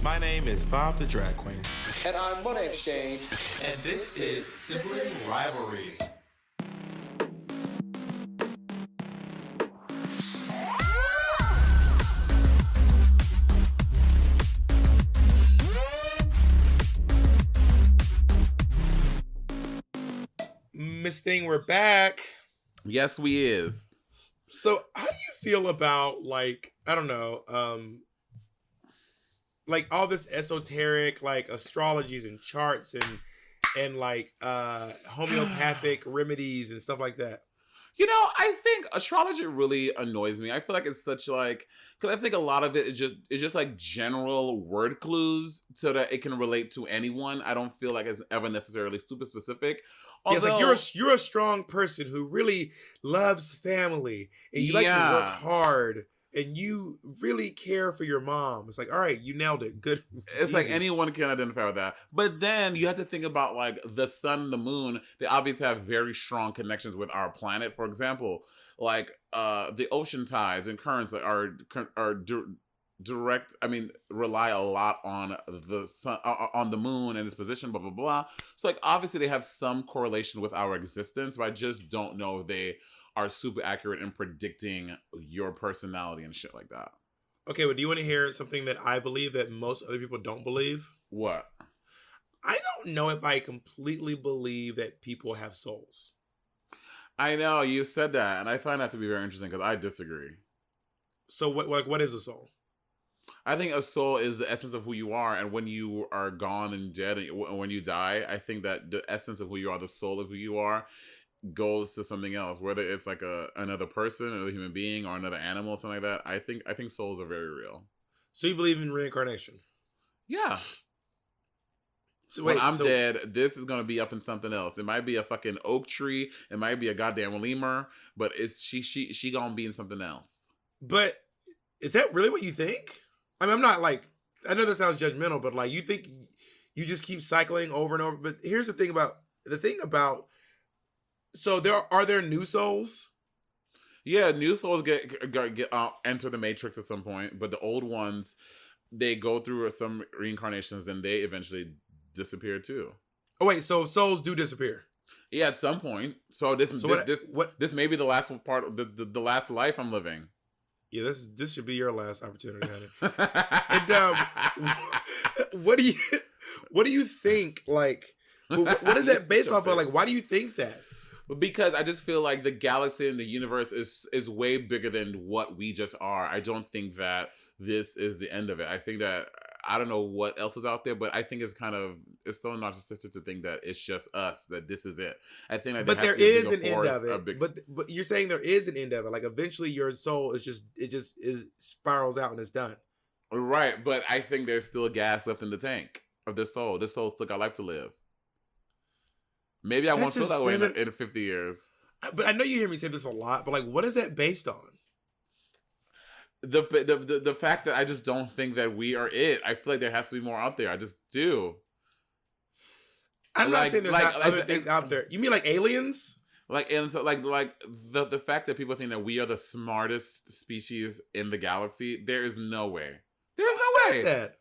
My name is Bob the Drag Queen. And I'm Money Exchange. And this is Sibling Rivalry. Miss Thing, we're back. Yes, we is. So how do you feel about, like, I don't know, like all this esoteric, like astrologies and charts and like homeopathic remedies and stuff like that? You know, I think astrology really annoys me. I feel like it's such like, because I think a lot of it is just like general word clues so that it can relate to anyone. I don't feel like it's ever necessarily super specific. Although, yeah, it's like you're a strong person who really loves family and you like to work hard and you really care for your mom. It's like, all right, you nailed it. Good. It's like anyone can identify with that. But then you have to think about like the sun and the moon. They obviously have very strong connections with our planet. For example, like the ocean tides and currents are direct. I mean, rely a lot on the sun, on the moon and its position. Blah blah blah. So like obviously they have some correlation with our existence, but I just don't know if they are super accurate in predicting your personality and shit like that. Okay, well, do you want to hear something that I believe that most other people don't believe? What? I don't know if I completely believe that people have souls. I know, you said that, and I find that to be very interesting because I disagree. So what is a soul? I think a soul is the essence of who you are, and when you are gone and dead, and when you die, I think that the essence of who you are, the soul of who you are, goes to something else, whether it's like another person, another human being, or another animal, something like that. I think souls are very real. So you believe in reincarnation? Yeah. So when I'm dead, this is gonna be up in something else. It might be a fucking oak tree, it might be a goddamn lemur, but it's she gonna be in something else. But is that really what you think? I mean, I'm not like, I know that sounds judgmental, but like you think you just keep cycling over and over. But here's the thing about so are there new souls? Yeah, new souls get enter the matrix at some point, but the old ones, they go through some reincarnations and they eventually disappear too. Oh wait, so souls do disappear? Yeah, at some point. So this may be the last part of the last life I'm living. Yeah, this should be your last opportunity, honey. And what do you think? Like, what is that based off of? Like, why do you think that? Because I just feel like the galaxy and the universe is way bigger than what we just are. I don't think that this is the end of it. I think that, I don't know what else is out there, but I think it's still narcissistic to think that it's just us, that this is it. I think that there is an end of it. But you're saying there is an end of it. Like eventually your soul is it spirals out and it's done. Right, but I think there's still gas left in the tank of this soul. This soul still got life to live. Maybe I won't feel that way in 50 years. But I know you hear me say this a lot, but like, what is that based on? The fact that I just don't think that we are it. I feel like there has to be more out there. I just do. I'm not saying there's not other things out there. You mean like aliens? Like, and so like the fact that people think that we are the smartest species in the galaxy, there is no way. There's no way. That?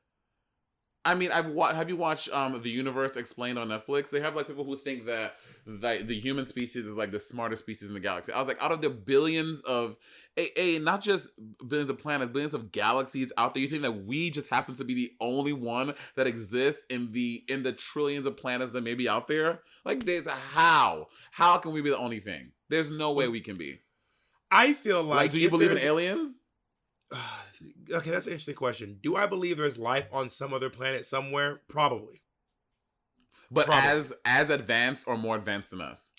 I mean, have you watched The Universe Explained on Netflix? They have like people who think that the human species is like the smartest species in the galaxy. I was like, out of the billions of not just billions of planets, billions of galaxies out there, you think that we just happen to be the only one that exists in the trillions of planets that may be out there? Like, there's how can we be the only thing? There's no way we can be. I feel like do you believe in aliens? Okay, that's an interesting question. Do I believe there's life on some other planet somewhere? Probably. But as advanced or more advanced than us?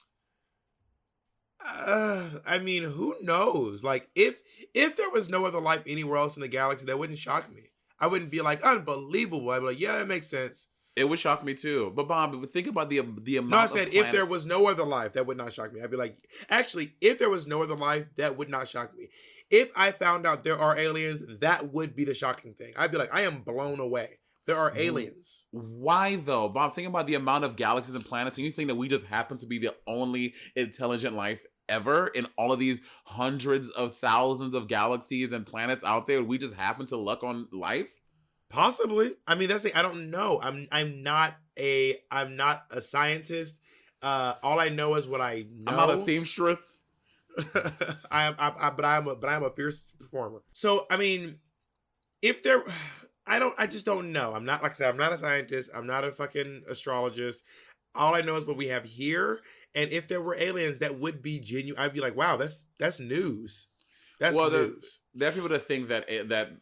I mean, who knows? Like, if there was no other life anywhere else in the galaxy, that wouldn't shock me. I wouldn't be like, unbelievable. I'd be like, yeah, that makes sense. It would shock me too. But Bob, think about the amount of No, I said if there was no other life, that would not shock me. I'd be like, actually, if there was no other life, that would not shock me. If I found out there are aliens, that would be the shocking thing. I'd be like, I am blown away. There are aliens. Why though, Bob? Think about the amount of galaxies and planets, and you think that we just happen to be the only intelligent life ever in all of these hundreds of thousands of galaxies and planets out there? We just happen to luck on life? Possibly. I mean, that's the thing. I don't know. I'm not a scientist. All I know is what I I'm not a know. seamstress. But I'm a fierce performer. So I mean, if there, I just don't know. I'm not, like I said, I'm not a scientist. I'm not a fucking astrologist. All I know is what we have here. And if there were aliens that would be genuine, I'd be like, wow, that's news. That's Well, news. there are people that think that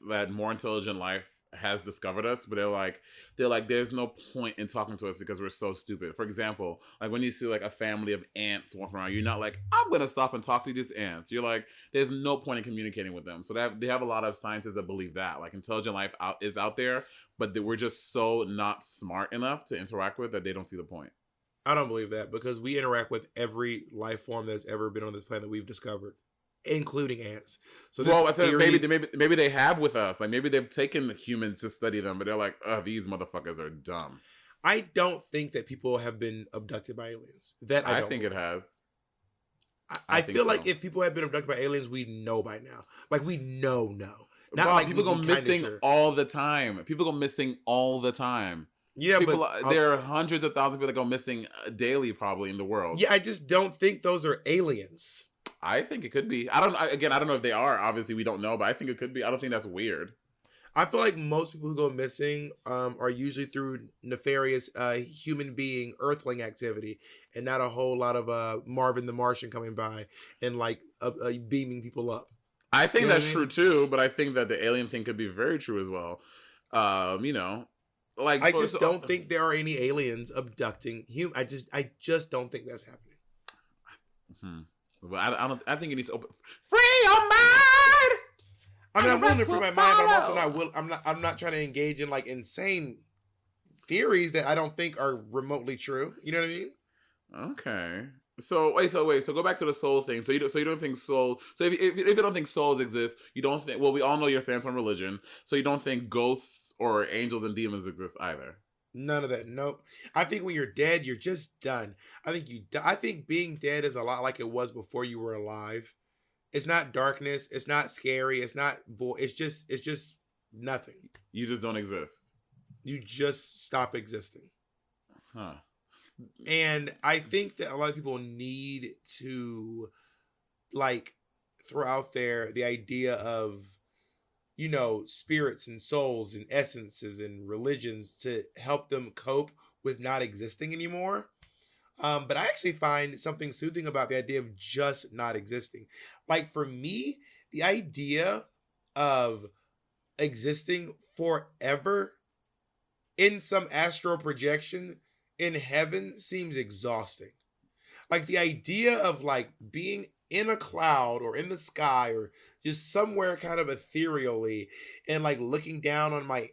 that more intelligent life has discovered us, but they're like, there's no point in talking to us because we're so stupid. For example, like when you see like a family of ants walking around, you're not like, I'm gonna stop and talk to these ants. You're like, there's no point in communicating with them. So they have a lot of scientists that believe that like intelligent life is out there, but that we're just so not smart enough to interact with that they don't see the point. I don't believe that because we interact with every life form that's ever been on this planet we've discovered, including ants. So this Well, I said theory, maybe they have with us. Like maybe they've taken humans to study them, but they're like, oh, these motherfuckers are dumb. I don't think that people have been abducted by aliens. That I I don't think it believe. has. I I think feel like so. if people had been abducted by aliens, we know by now. Like we know. Not Bro, like people go we kinda missing sure. all the time. People go missing all the time. Yeah, but There are hundreds of thousands of people that go missing daily, probably in the world. yeah, I just don't think those are aliens. I think it could be. Again, I don't know if they are. Obviously, we don't know, but I think it could be. I don't think that's weird. I feel like most people who go missing are usually through nefarious human being earthling activity, and not a whole lot of Marvin the Martian coming by and like beaming people up. I think You know what that's I true mean? too, but I think that the alien thing could be very true as well. You know, like I just don't think there are any aliens abducting human. I just don't think that's happening. Hmm. Well, I don't. I think it needs to open. Free your mind. I mean, And I'm the willing to rest free will my mind, but I'm also follow. not will. I'm not trying to engage in like insane theories that I don't think are remotely true. You know what I mean? Okay. So go back to the soul thing. So you don't think soul. So if you don't think souls exist, you don't think. Well, we all know your stance on religion. So you don't think ghosts or angels and demons exist either. None of that. Nope. I think when you're dead, you're just done. I think being dead is a lot like it was before you were alive. It's not darkness. It's not scary. It's not void. It's just nothing. You just don't exist. You just stop existing. Huh. And I think that a lot of people need to like throw out there the idea of spirits and souls and essences and religions to help them cope with not existing anymore. But I actually find something soothing about the idea of just not existing. Like for me, the idea of existing forever in some astral projection in heaven seems exhausting. Like the idea of like being in a cloud or in the sky or just somewhere kind of ethereally and like looking down on my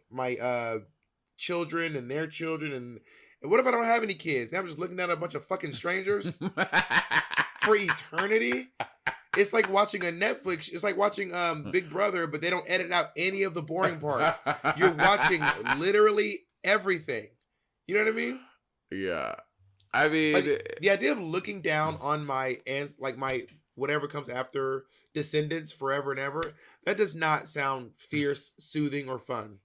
children and their children and what if I don't have any kids? Now I'm just looking down at a bunch of fucking strangers for eternity. It's like watching a Netflix. It's like watching Big Brother, but they don't edit out any of the boring parts. You're watching literally everything. You know what I mean? Yeah. I mean, Like the idea of looking down on my aunts, like my whatever comes after descendants forever and ever, that does not sound fierce, soothing, or fun.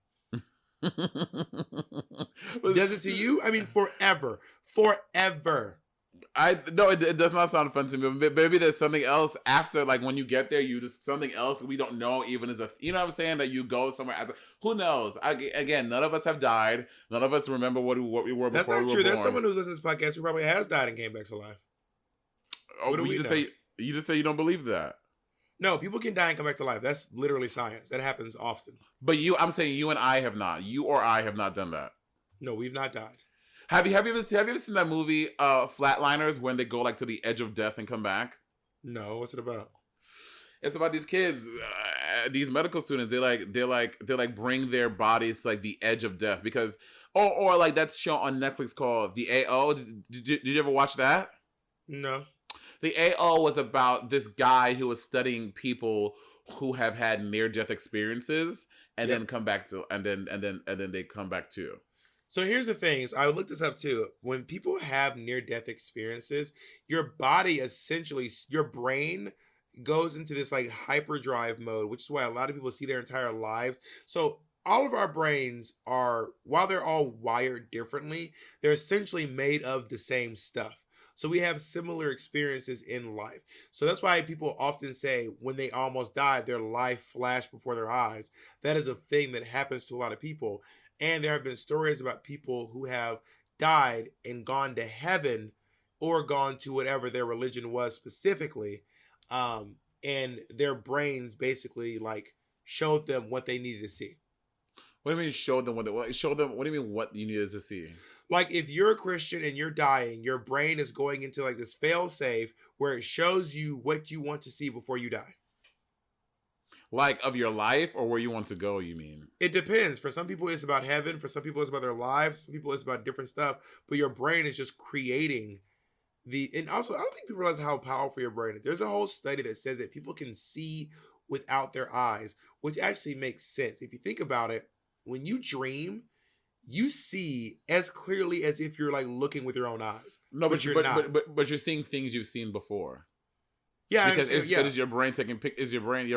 Does it to you? I mean, forever. Forever. I no, it does not sound fun to me. But maybe there's something else after, like when you get there, you just something else we don't know even as a, you know what I'm saying, that you go somewhere after. Who knows? Again, none of us have died. None of us remember what we were That's before not we true. were There's born. someone who listens to this podcast who probably has died and came back to life. Oh, What do you we just know? you just say you don't believe that. No, people can die and come back to life. That's literally science. That happens often. But I'm saying you and I have not. You or I have not done that. No, we've not died. Have you ever seen that movie Flatliners, when they go like to the edge of death and come back? No, what's it about? It's about these kids, these medical students. They bring their bodies to like the edge of death because, or like that show on Netflix called The AO. Did you ever watch that? No. The AO was about this guy who was studying people who have had near death experiences and Yep. then come back to, and then they come back too. So here's the thing. So I looked this up too. When people have near-death experiences, your body essentially, your brain goes into this like hyperdrive mode, which is why a lot of people see their entire lives. So all of our brains are, while they're all wired differently, they're essentially made of the same stuff. So we have similar experiences in life. So that's why people often say when they almost died, their life flashed before their eyes. That is a thing that happens to a lot of people. And there have been stories about people who have died and gone to heaven or gone to whatever their religion was specifically. And their brains basically like showed them what they needed to see. What do you mean showed them showed them? What do you mean what you needed to see? Like if you're a Christian and you're dying, your brain is going into like this fail safe where it shows you what you want to see before you die. Like of your life or where you want to go, you mean? It depends. For some people, it's about heaven. For some people, it's about their lives. Some people, it's about different stuff. But your brain is just creating and also, I don't think people realize how powerful your brain is. There's a whole study that says that people can see without their eyes, which actually makes sense. If you think about it, when you dream, you see as clearly as if you're like looking with your own eyes. No, but you're not. But you're seeing things you've seen before. Yeah, because it is your brain taking is your brain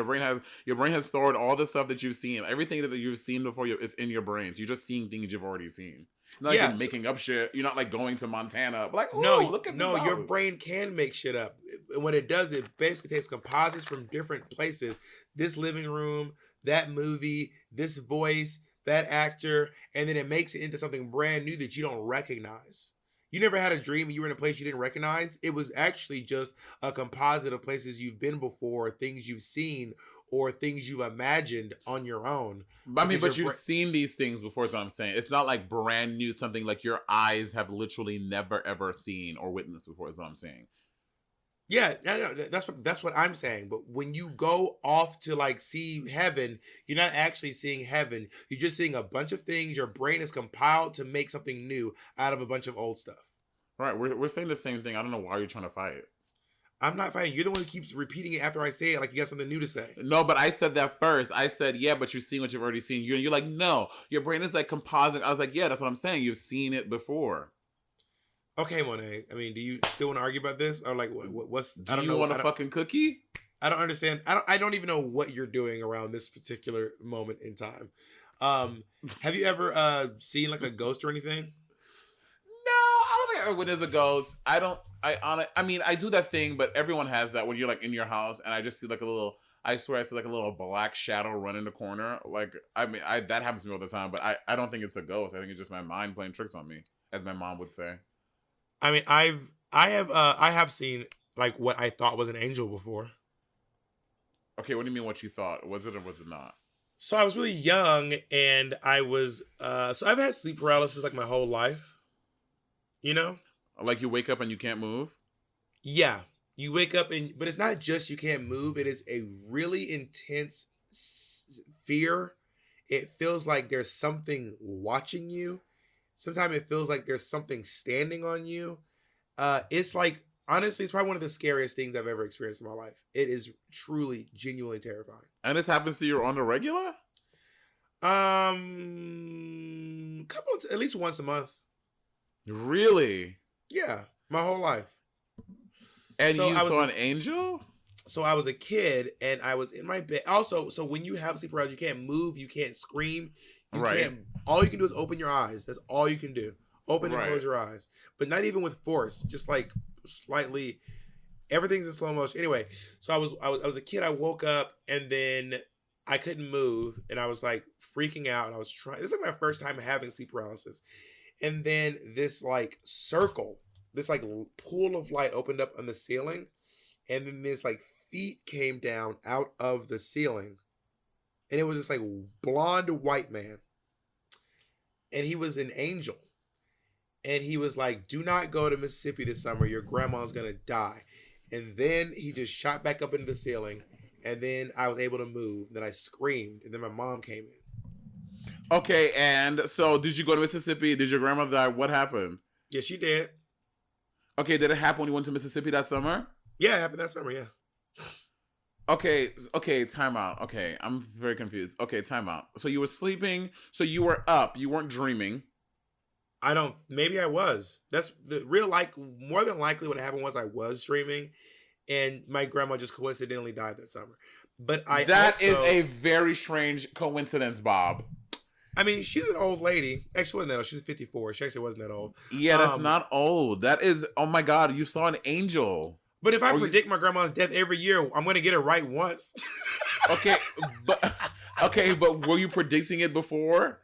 has stored all the stuff that you've seen. Everything that you've seen before is in your brain. So you're just seeing things you've already seen. Not like you're making up shit. You're not like going to Montana. But like, look at this your brain can make shit up. And what it does, it basically takes composites from different places. This living room, that movie, this voice, that actor, and then it makes it into something brand new that you don't recognize. You never had a dream and you were in a place you didn't recognize. It was actually just a composite of places you've been before, things you've seen, or things you've imagined on your own. I mean, but you've seen these things before, is what I'm saying. It's not like brand new, something like your eyes have literally never, ever seen or witnessed before, is what I'm saying. Yeah, that's what I'm saying. But when you go off to like see heaven, you're not actually seeing heaven. You're just seeing a bunch of things. Your brain is compiled to make something new out of a bunch of old stuff. Right. We're saying the same thing. I don't know why you're trying to fight. I'm not fighting. You're the one who keeps repeating it after I say it, like you got something new to say. No, but I said that first. I said, yeah, but you're seeing what you've already seen. You're like, no, your brain is like composite. I was like, yeah, that's what I'm saying. You've seen it before. Okay, Monet. I mean, do you still want to argue about this, or like, what's? Do you want a fucking cookie? I don't understand. I don't even know what you're doing around this particular moment in time. Have you ever seen like a ghost or anything? No, I don't think when there's a ghost. I mean, I do that thing, but everyone has that when you're like in your house, and I just see like a little. I swear, I see like a little black shadow run in the corner. Like, I mean, that happens to me all the time, but I don't think it's a ghost. I think it's just my mind playing tricks on me, as my mom would say. I mean, I have seen like what I thought was an angel before. Okay, what do you mean what you thought? Was it or was it not? So I was really young and I was so I've had sleep paralysis like my whole life. You know? Like you wake up and you can't move? Yeah. You wake up but it's not just you can't move, it is a really intense fear. It feels like there's something watching you. Sometimes it feels like there's something standing on you. It's like, honestly, it's probably one of the scariest things I've ever experienced in my life. It is truly, genuinely terrifying. And this happens to you on the regular? At least once a month. Really? Yeah, my whole life. And so you saw an angel? So I was a kid and I was in my bed. Also, so when you have sleep paralysis, you can't move, you can't scream. You can't. All you can do is open your eyes. That's all you can do. Open and close your eyes, but not even with force. Just like slightly. Everything's in slow motion. Anyway, so I was a kid. I woke up and then I couldn't move, and I was like freaking out. And I was trying. This is like my first time having sleep paralysis, and then this like circle, this like pool of light opened up on the ceiling, and then this like feet came down out of the ceiling. And it was this like blonde white man. And he was an angel. And he was like, do not go to Mississippi this summer. Your grandma's going to die. And then he just shot back up into the ceiling. And then I was able to move. Then I screamed. And then my mom came in. Okay, and so did you go to Mississippi? Did your grandmother die? What happened? Yeah, she did. Okay, did it happen when you went to Mississippi that summer? Yeah, it happened that summer, yeah. Okay, time out. Okay, I'm very confused. Okay, time out. So you were sleeping, so you were up, you weren't dreaming. Maybe I was. That's the real, like, more than likely what happened was I was dreaming, and my grandma just coincidentally died that summer. But That is a very strange coincidence, Bob. I mean, she's an old lady. Actually, she wasn't that old. She's 54. She actually wasn't that old. Yeah, that's not old. That is, oh my God, you saw an angel. But if I Or you- predict my grandma's death every year, I'm going to get it right once. Okay, but were you predicting it before?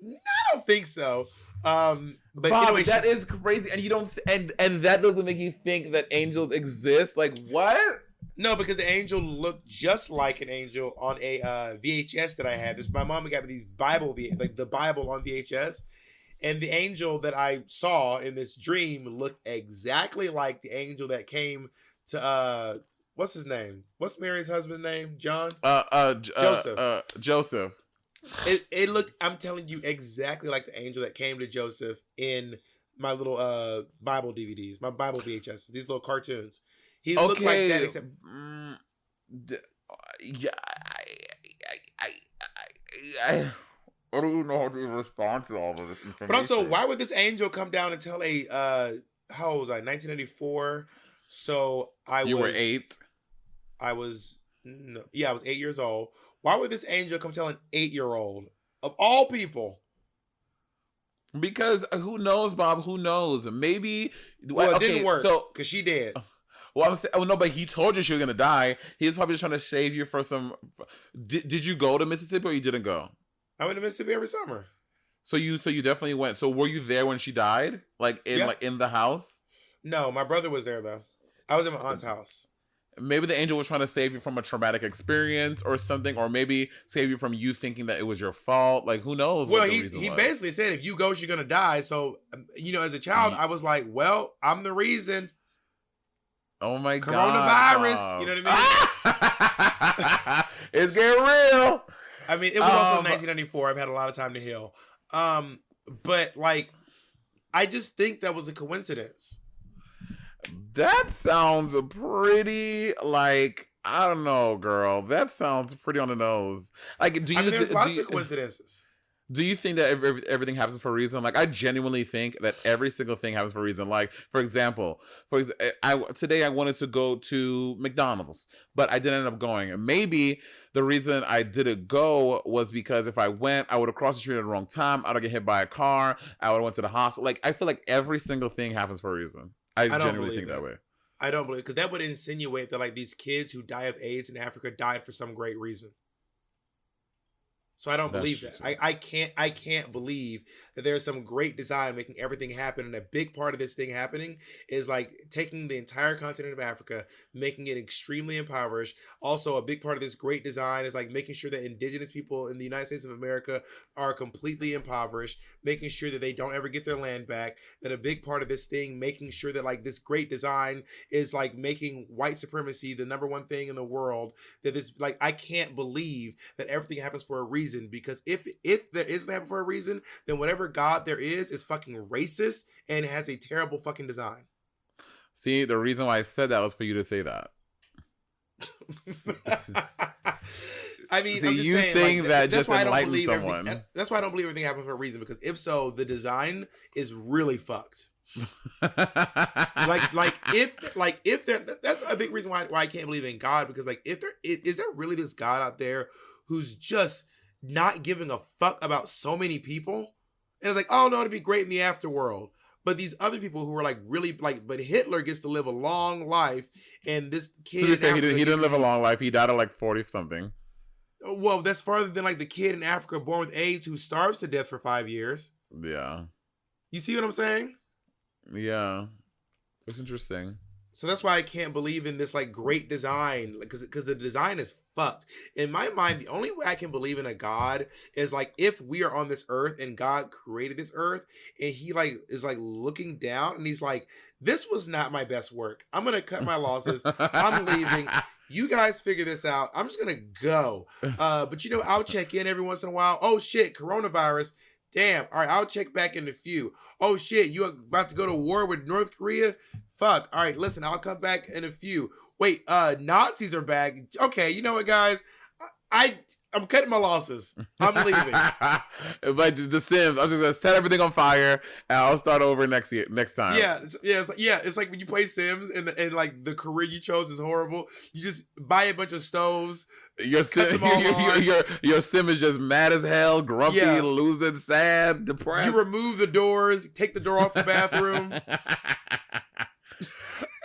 I don't think so. But Bob, anyway, that is crazy, and you don't, and that doesn't make you think that angels exist. Like what? no, because the angel looked just like an angel on a VHS that I had. My mom got me these like the Bible on VHS, and the angel that I saw in this dream looked exactly like the angel that came to what's his name? What's Mary's husband's name? John? Joseph. Joseph. It looked, I'm telling you, exactly like the angel that came to Joseph in my little Bible DVDs, my Bible VHS, these little cartoons. He looked like that, except Yeah, I don't even know how to respond to all of this information. but also, why would this angel come down and tell how old was I? 1984. So you were 8? I was 8 years old. Why would this angel come tell an 8-year-old of all people? Because who knows, Bob? Who knows? Maybe. Well, it didn't work. So, because she did. well, I'm saying, oh no, but he told you she was gonna die. He was probably just trying to save you for some. Did you go to Mississippi or you didn't go? I went to Mississippi every summer. So you definitely went. So were you there when she died? Like in the house? No, my brother was there though. I was in my aunt's house. Maybe the angel was trying to save you from a traumatic experience or something, or maybe save you from you thinking that it was your fault. Like, who knows? Well, what the he reason he was. basically said if you go, you're gonna die. So, as a child, I was like, well, I'm the reason. Oh my God. Coronavirus. Bob. You know what I mean? It's getting real. I mean, it was also 1994. I've had a lot of time to heal. But like, I just think that was a coincidence. That sounds pretty, like, I don't know, girl. That sounds pretty on the nose. Like, There's lots of coincidences. Do you think that everything happens for a reason? Like, I genuinely think that every single thing happens for a reason. Like, for example, today I wanted to go to McDonald's, but I didn't end up going. And maybe the reason I didn't go was because if I went, I would have crossed the street at the wrong time. I would have get hit by a car. I would have went to the hospital. Like, I feel like every single thing happens for a reason. I genuinely think that way. I don't believe, because that would insinuate that like these kids who die of AIDS in Africa died for some great reason. So I don't believe that. I can't believe that there's some great design making everything happen. And a big part of this thing happening is like taking the entire continent of Africa, making it extremely impoverished. Also, a big part of this great design is like making sure that indigenous people in the United States of America are completely impoverished, making sure that they don't ever get their land back. That a big part of this thing, making sure that like this great design is like making white supremacy the number one thing in the world. That this, like, I can't believe that everything happens for a reason. Because if there is happen for a reason, then whatever God there is fucking racist and has a terrible fucking design. See, the reason why I said that was for you to say that. I mean, see, I'm just you saying like, that just enlightened someone. That's why I don't believe everything happens for a reason. Because if so, the design is really fucked. if there, that's a big reason why I can't believe in God. Because like, if there is there really this God out there who's just not giving a fuck about so many people, and it's like, oh no, it'd be great in the afterworld. But these other people who are like really like, but Hitler gets to live a long life, and this kid. To be fair, he didn't live a long life. He died at like 40 something. Well, that's farther than like the kid in Africa born with AIDS who starves to death for 5 years. Yeah. You see what I'm saying? Yeah. It's interesting. So that's why I can't believe in this like great design, because the design is fucked. In my mind, the only way I can believe in a God is like if we are on this earth and God created this earth and he like is like looking down and he's like, this was not my best work. I'm gonna cut my losses. I'm leaving. You guys figure this out. I'm just gonna go. But I'll check in every once in a while. Oh shit, coronavirus. Damn. All right, I'll check back in a few. Oh shit, you about to go to war with North Korea? Fuck. All right, listen, I'll come back in a few. Wait, Nazis are back. Okay, you know what, guys? I'm cutting my losses. I'm leaving. Like The Sims, I was just gonna set everything on fire, and I'll start over next time. It's like when you play Sims and like the career you chose is horrible. You just buy a bunch of stoves. Your sim is just mad as hell, grumpy, losing, sad, depressed. You remove the doors, take the door off the bathroom.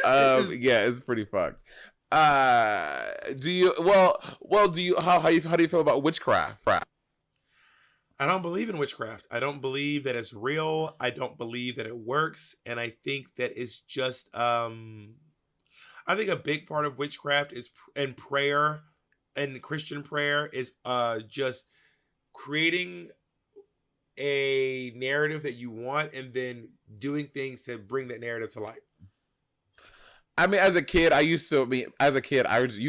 It's pretty fucked. Do you how do you feel about witchcraft? I don't believe in witchcraft. I don't believe that it's real. I don't believe that it works, and I think that it's just I think a big part of witchcraft is and prayer and Christian prayer is just creating a narrative that you want and then doing things to bring that narrative to light. I mean, as a kid, you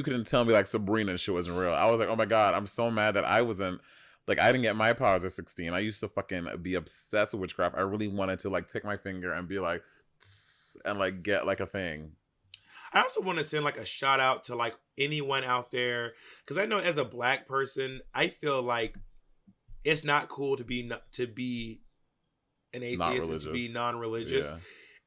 couldn't tell me like Sabrina and shit wasn't real. I was like, oh my God, I'm so mad that I wasn't, like, I didn't get my powers at 16. I used to fucking be obsessed with witchcraft. I really wanted to like take my finger and be like, tss, and like get like a thing. I also want to send like a shout out to like anyone out there, because I know as a Black person, I feel like it's not cool to be an atheist and to be non-religious. Yeah.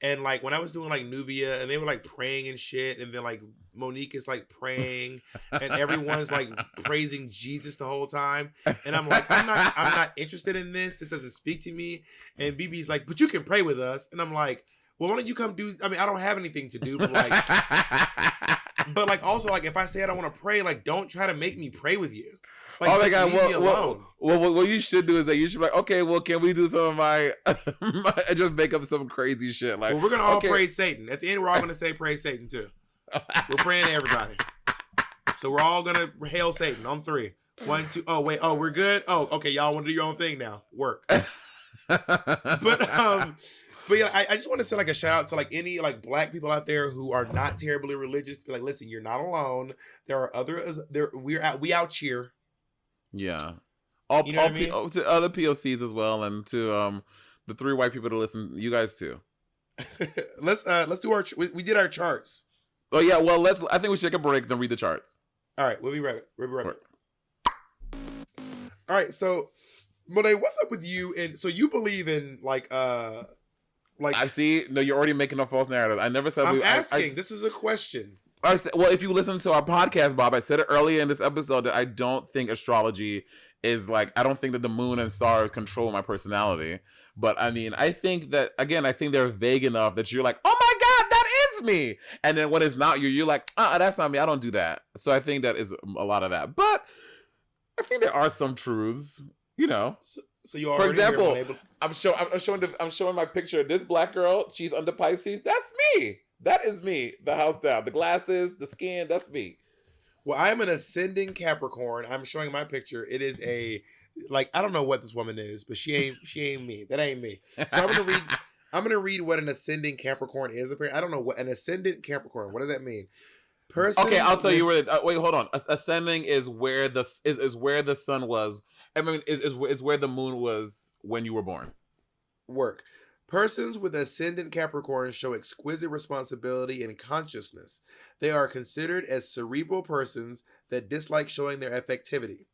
And like when I was doing like Nubia and they were like praying and shit, and then like Monique is like praying and everyone's like praising Jesus the whole time, and I'm like, I'm not interested in this. This doesn't speak to me. And BB's like, but you can pray with us, and I'm like, well, why don't you come do? I mean, I don't have anything to do, but like, also like if I say I don't want to pray, like don't try to make me pray with you. Like, oh my God! What you should do is that you should be like, okay, well, can we do some of my just make up some crazy shit? Like, well, we're gonna all praise Satan. At the end, we're all gonna say praise Satan too. We're praying to everybody, so we're all gonna hail Satan on 3. 1, 2. Oh wait. Oh, we're good. Oh, okay. Y'all want to do your own thing now? Work. But yeah, I just want to send like a shout out to like any like Black people out there who are not terribly religious. To be like, listen, you're not alone. There are others. We out here. Yeah, you know what I mean? To other POCs as well, and to the 3 white people to listen. You guys too. Let's do our. We did our charts. Oh yeah, well I think we should take a break then read the charts. All right, we'll be right back. All right, so Monet, what's up with you? And so you believe in like I see. No, you're already making a false narrative. I never said. I'm asking. This is a question. Well, if you listen to our podcast, Bob, I said it earlier in this episode that I don't think astrology is like, I don't think that the moon and stars control my personality. But I mean, I think that, again, I think they're vague enough that you're like, oh my God, that is me. And then when it's not you, you're like, that's not me. I don't do that. So I think that is a lot of that. But I think there are some truths, you know. So you already, for example, I'm showing my picture. This Black girl, she's under Pisces. That's me. That is me. The house down, the glasses, the skin. That's me. Well, I am an ascending Capricorn. I'm showing my picture. It is I don't know what this woman is, but she ain't me. That ain't me. So I'm gonna read what an ascending Capricorn is. I don't know what an ascendant Capricorn. What does that mean? Okay, I'll tell you where. Wait, hold on. Ascending is where where the sun was. I mean, is where the moon was when you were born. Work. Persons with ascendant Capricorn show exquisite responsibility and consciousness. They are considered as cerebral persons that dislike showing their affectivity.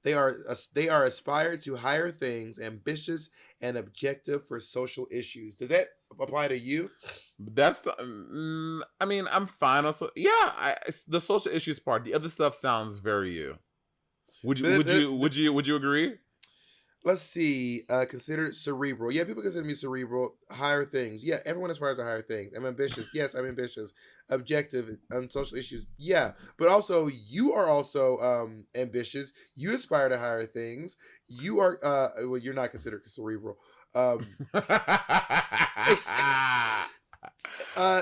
They are aspired to higher things, ambitious and objective for social issues. Does that apply to you? That's I mean, I'm fine. Also, yeah, the social issues part. The other stuff sounds very you. Would you agree? Let's see. Considered cerebral. Yeah, people consider me cerebral. Higher things. Yeah, everyone aspires to higher things. I'm ambitious. Yes, I'm ambitious. Objective on social issues. Yeah, but also you are also ambitious. You aspire to higher things. You are. Well, you're not considered cerebral.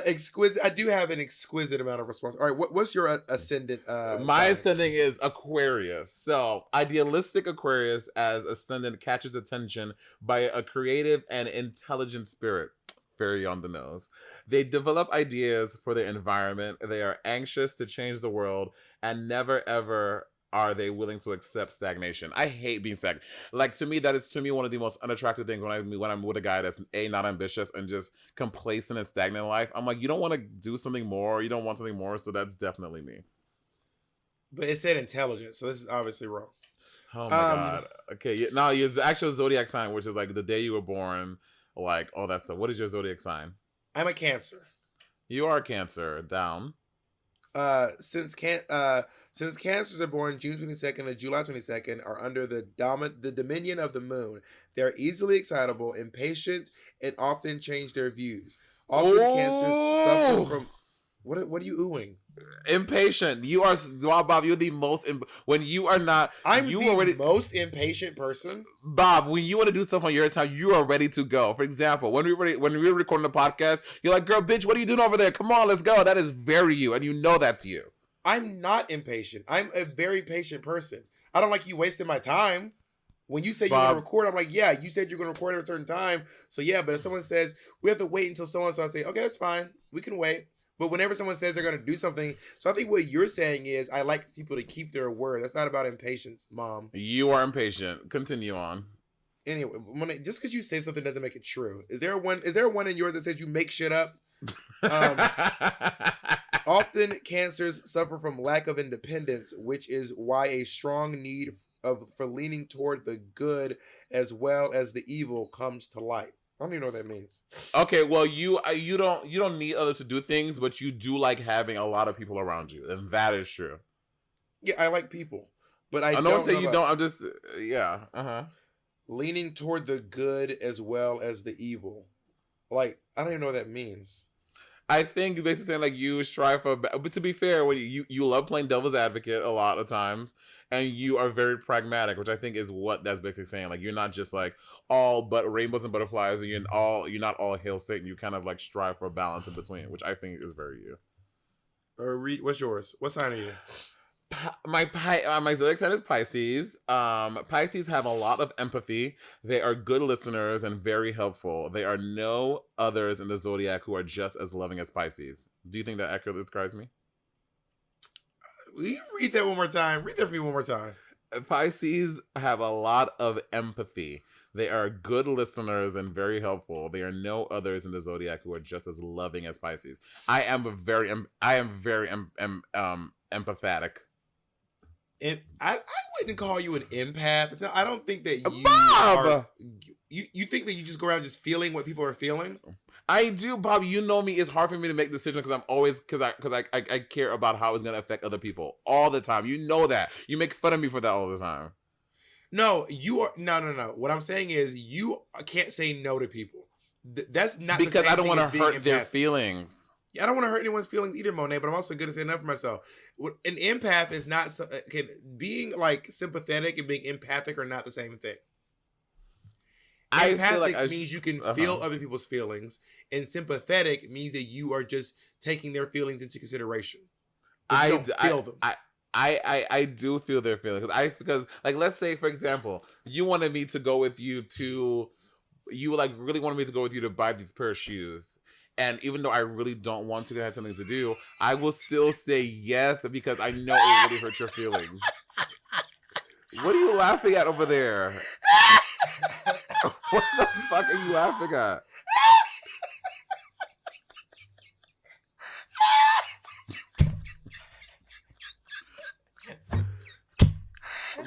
Exquisite. I do have an exquisite amount of response. All right, what's your ascendant? My ascendant is Aquarius. So idealistic Aquarius as ascendant catches attention by a creative and intelligent spirit. Very on the nose. They develop ideas for their environment. They are anxious to change the world and never ever are they willing to accept stagnation. I hate being stagnant. Like, to me, that is one of the most unattractive things when I'm with a guy that's not ambitious and just complacent and stagnant in life. I'm like, you don't want to do something more. You don't want something more. So that's definitely me. But it said intelligent, so this is obviously wrong. Oh my god. Okay, now your actual zodiac sign, which is like the day you were born, like all that stuff. What is your zodiac sign? I'm a Cancer. You are Cancer. Down. Uh, since can since Cancers are born June 22nd to July 22nd, are under the dominion of the moon. They are easily excitable, impatient, and often change their views. Often Cancers suffer from what are you oohing? Impatient. You are, wow, Bob. You're the most. When you are not, I'm you the already, most impatient person. Bob. When you want to do stuff on your time, you are ready to go. For example, when we were recording the podcast, you're like, "Girl, bitch, what are you doing over there? Come on, let's go." That is very you, and you know that's you. I'm not impatient. I'm a very patient person. I don't like you wasting my time. When you say you're Bob, gonna record, I'm like, yeah, you said you're gonna record at a certain time. So yeah, but if someone says we have to wait until so and so, I say, okay, that's fine. We can wait. But whenever someone says they're gonna do something, so I think what you're saying is I like people to keep their word. That's not about impatience, Mom. you are impatient. Continue on. Anyway, just because you say something doesn't make it true. Is there one in yours that says you make shit up? Often cancers suffer from lack of independence, which is why a strong need for leaning toward the good as well as the evil comes to light. I don't even know what that means. Okay, well, you don't need others to do things, but you do like having a lot of people around you, and that is true. Yeah, I like people, but I don't don't say know you about don't. I'm just leaning toward the good as well as the evil. Like, I don't even know what that means. I think basically saying like you strive for, but to be fair, when you love playing devil's advocate a lot of times, and you are very pragmatic, which I think is what that's basically saying. Like you're not just like all but rainbows and butterflies, and you're not all hail Satan. You kind of like strive for a balance in between, which I think is very you. What's yours? What sign are you? My zodiac sign is Pisces. Pisces have a lot of empathy. They are good listeners and very helpful. There are no others in the zodiac who are just as loving as Pisces. Do you think that accurately describes me? Will you read that one more time? Read that for me one more time. Pisces have a lot of empathy. They are good listeners and very helpful. There are no others in the zodiac who are just as loving as Pisces. I am very empathetic. I wouldn't call you an empath. I don't think that you Bob! are. You think that you just go around just feeling what people are feeling? I do, Bob. You know me. It's hard for me to make decisions because I'm always I care about how it's gonna affect other people all the time. You know that. You make fun of me for that all the time. No, you are no. What I'm saying is you can't say no to people. That's not because the same I don't want to hurt their feelings. Yeah, I don't want to hurt anyone's feelings either, Monet. But I'm also good at saying enough for myself. An empath is not okay. Being like sympathetic and being empathic are not the same thing. Empathic means you can feel other people's feelings, and sympathetic means that you are just taking their feelings into consideration. I don't feel them. I do feel their feelings because like let's say for example you wanted me to go with you to really wanted me to go with you to buy these pair of shoes, and even though I really don't want to have something to do, I will still say yes because I know it really hurts your feelings. What are you laughing at over there? What the fuck are you laughing at?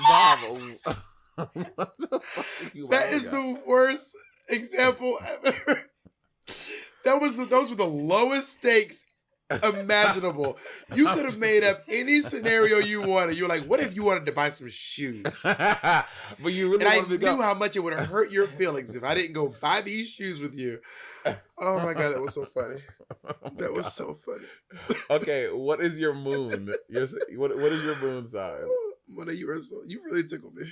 Bob, what the fuck are you That is the worst example ever. Those were the lowest stakes imaginable. You could have made up any scenario you wanted. You're like, what if you wanted to buy some shoes? But you really and I knew how much it would have hurt your feelings if I didn't go buy these shoes with you. Oh my god, that was so funny. That was so funny. Okay, what is your moon? What is your moon sign? Mona, you really tickled me.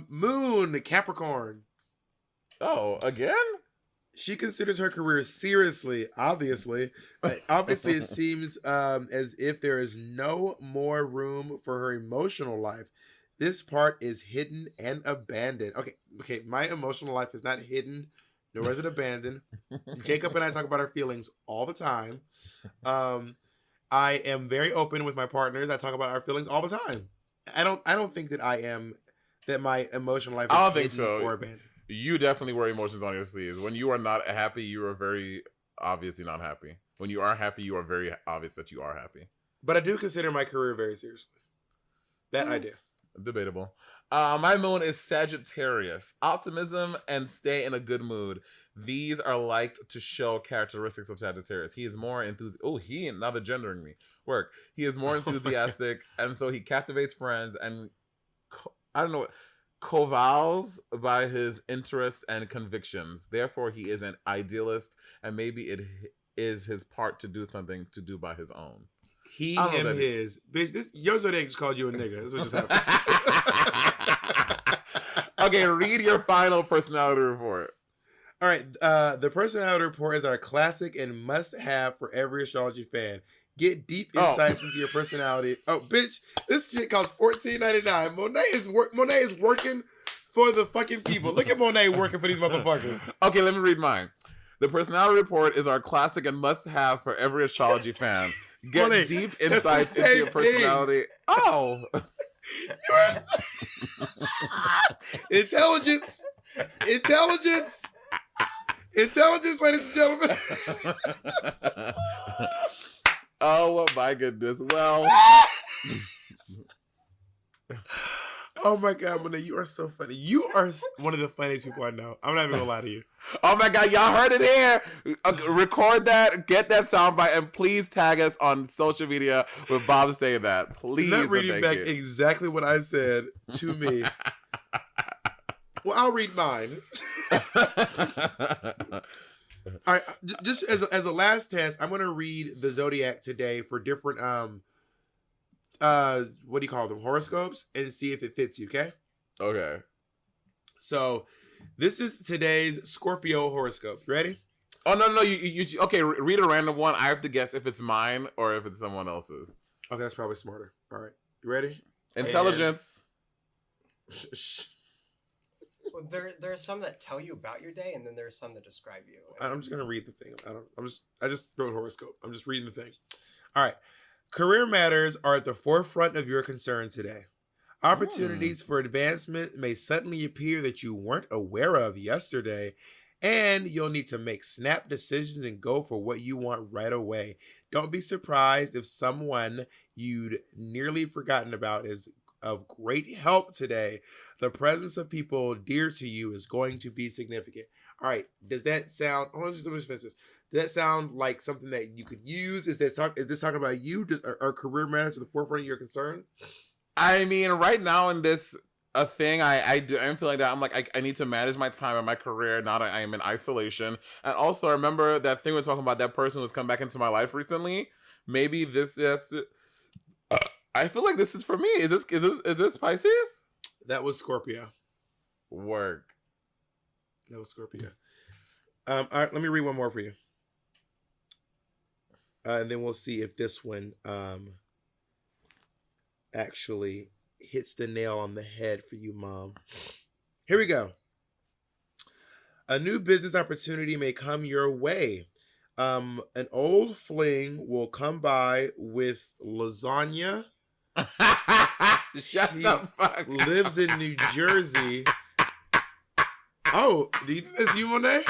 Moon, Capricorn. Oh, again? She considers her career seriously, obviously. Obviously, it seems as if there is no more room for her emotional life. This part is hidden and abandoned. Okay, my emotional life is not hidden, nor is it abandoned. Jacob and I talk about our feelings all the time. I am very open with my partners. I talk about our feelings all the time. I don't think that my emotional life is I don't hidden think so. or abandoned. You definitely wear emotions on your sleeves. When you are not happy, you are very obviously not happy. When you are happy, you are very obvious that you are happy. But I do consider my career very seriously. That I do. Debatable. My moon is Sagittarius. Optimism and stay in a good mood. These are liked to show characteristics of Sagittarius. He is more enthusiastic. Oh, now they're gendering me. Work. He is more enthusiastic, and so he captivates friends and I don't know, covals by his interests and convictions. Therefore, he is an idealist, and maybe it is his part to do something to do by his own. He, him, his. Bitch, your zodiac just called you a nigga. That's what just happened. Okay, read your final personality report. All right, the personality report is our classic and must-have for every astrology fan. Get deep insights into your personality. Oh, bitch, this shit costs $14.99. Monet is working for the fucking people. Look at Monet working for these motherfuckers. Okay, let me read mine. The personality report is our classic and must-have for every astrology fan. Get Monet, deep insights into your personality. Thing. Oh. Intelligence, ladies and gentlemen. Oh my goodness. Well. Oh my God, Monet, you are so funny. You are one of the funniest people I know. I'm not even gonna lie to you. Oh my God, y'all heard it here. Record that, get that soundbite, and please tag us on social media with Bob saying that. Please. Not reading back exactly what I said to me. Well, I'll read mine. All right, just as a last test, I'm gonna read the zodiac today for different what do you call them, horoscopes, and see if it fits you. Okay. So this is today's Scorpio horoscope. You ready? Oh no, you okay? Read a random one. I have to guess if it's mine or if it's someone else's. Okay, that's probably smarter. All right, you ready? Intelligence. Well, there are some that tell you about your day, and then there are some that describe you. I'm just gonna read the thing. I just wrote horoscope. I'm just reading the thing. All right. Career matters are at the forefront of your concern today. Opportunities for advancement may suddenly appear that you weren't aware of yesterday, and you'll need to make snap decisions and go for what you want right away. Don't be surprised if someone you'd nearly forgotten about is of great help today. The presence of people dear to you is going to be significant. All right, does that sound? Hold on, just let me finish this. Does that sound like something that you could use? Is this talking about you? Are career matters to the forefront of your concern? I mean, right now in this thing, I'm feeling that I'm like I need to manage my time and my career now that I am in isolation. And also, remember that thing we're talking about, that person who's come back into my life recently. Maybe this is. I feel like this is for me. Is this Pisces? That was Scorpio. Work. That was Scorpio. All right, let me read one more for you. And then we'll see if this one actually hits the nail on the head for you, Mom. Here we go. A new business opportunity may come your way. An old fling will come by with lasagna. Shut the fuck lives in New Jersey. Oh, do you think that's you, Monet?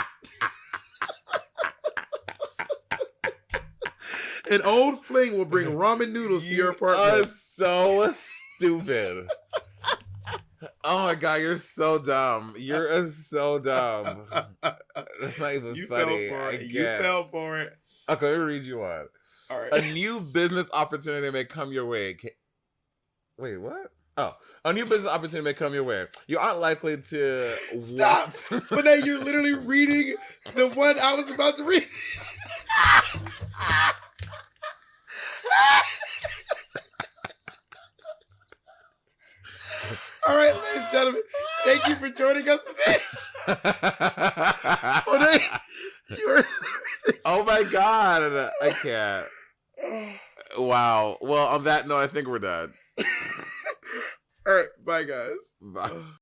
An old fling will bring ramen noodles to your apartment. You are so stupid. Oh my God, you're so dumb. You're so dumb. That's not even funny. You fell for it. Okay, let me read you one. All right. A new business opportunity may come your way. Wait, what? Oh, a new business opportunity may come your way. You aren't likely to stop. But now you're literally reading the one I was about to read. All right, ladies and gentlemen, thank you for joining us today. Oh my God, I can't. Wow. Well, on that note, I think we're done. All right, bye guys. Bye.